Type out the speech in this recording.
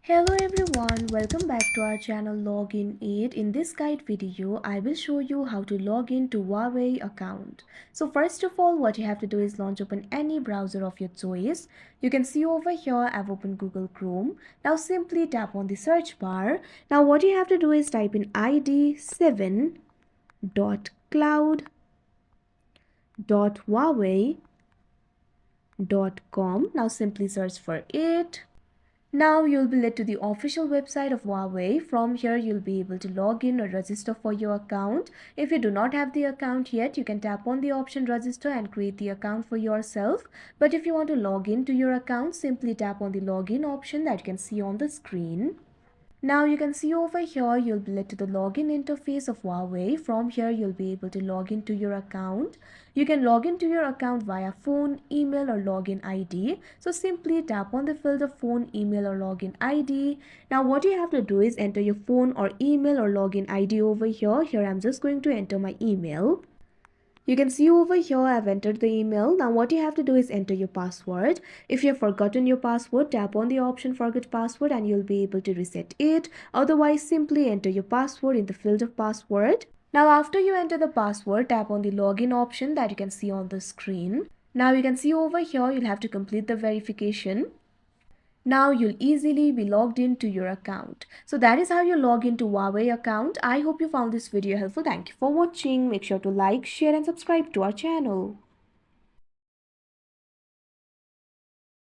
Hello everyone, welcome back to our channel Login Aid. In this guide video, I will show you how to log in to Huawei account. So first of all, what you have to do is launch open any browser of your choice. You can see over here I've opened Google Chrome. Now simply tap on the search bar. Now what you have to do is type in id7.cloud.huawei.com. Now simply search for it. Now you'll be led to the official website of Huawei. From here you'll be able to log in or register for your account. If you do not have the account yet, you can tap on the option register and create the account for yourself. But if you want to log in to your account, simply tap on the login option that you can see on the screen. Now you can see over here you'll be led to the login interface of Huawei. From here you'll be able to log into your account. You can log into your account via phone, email or login ID. So simply tap on the field of phone, email or login ID. Now what you have to do is enter your phone or email or login ID over here. Here I'm just going to enter my email. You can see over here I've entered the email. Now what you have to do is enter your password. If you have forgotten your password, tap on the option forget password and you'll be able to reset it. Otherwise, simply enter your password in the field of password. Now after you enter the password, tap on the login option that you can see on the screen. Now you can see over here you'll have to complete the verification. Now you'll easily be logged into your account. So that is how you log into Huawei account. I hope you found this video helpful. Thank you for watching. Make sure to like, share and subscribe to our channel.